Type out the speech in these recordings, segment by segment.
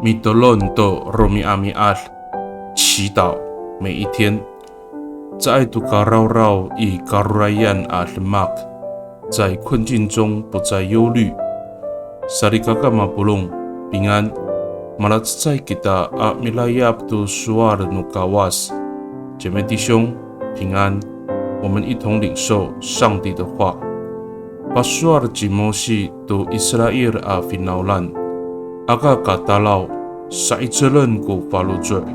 米德伦的罗米阿米阿，祈祷每一天。在杜卡绕绕以卡鲁莱yan阿勒玛，在困境中不再忧虑。萨利卡卡马布隆平安。马拉在kita a milayap tu suar nu kawas， 姐妹弟兄平安。我们一同领受上帝的话。Pasuar jimosi tu Israel a finaulan aga katalau sa ijalan ko falujur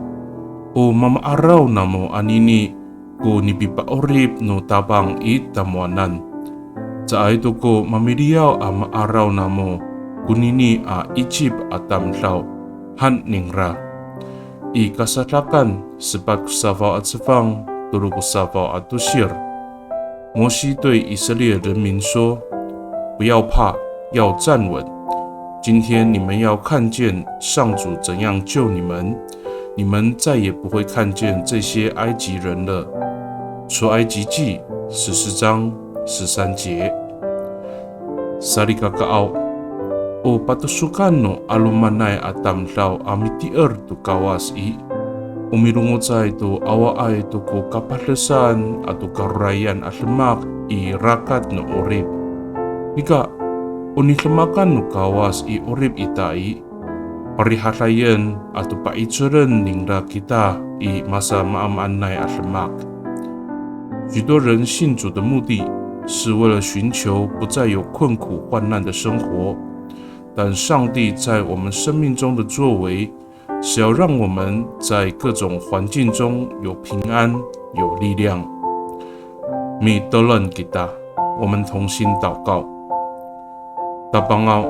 o mama araw namo anini ko nipipaorip no tabang itamuanan sa ito ko mamiliyaw a maaraw namo kunini a Egypt atamlaw han ningra i kasalakan sebab kusavaw at sefang turu kusavaw at tusir。摩西对以色列人民说：“不要怕，要站稳。今天你们要看见上主怎样救你们，你们再也不会看见这些埃及人了。”出埃及记14章13节。萨利卡卡奥，o patusukan no alumanay atamlaw amitier tu kawas i。Umilungot ito awa ay ito ko kapalasan at karurayan at lemak i rakat no orib. Ika, unitlamakan no kawas i orib itai, parihalayan at paitsuran ningra kita i masa maamanay at lemak。许多人信主的目的是为了寻求不再有困苦患难的生活，但上帝在我们生命中的作为是要让我们在各种环境中有平安、有力量。米德伦吉达，我们同心祷告。Tabangau,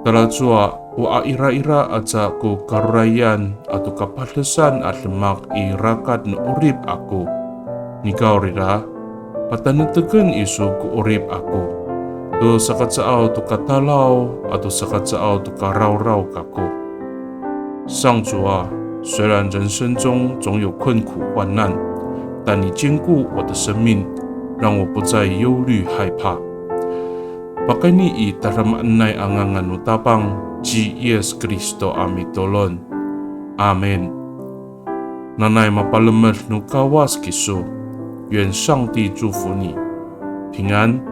Talajua, wa ira-ira aja ko karurayan atau kapalasan at lemak i rakat na urib ako. Nikaw rira, patanatagan isu ko urib ako. Do sakatsaaw to katalaw atau sakatsaaw to karaw-raw kako。上主啊，虽然人生中总有困苦患难，但你坚固我的生命，让我不再忧虑害怕。Pakai ni i taramanay angangan utabang G Yesus Kristo ami tolon. Amen。nanay mapalamal no kawas kiso，愿上帝祝福你，平安。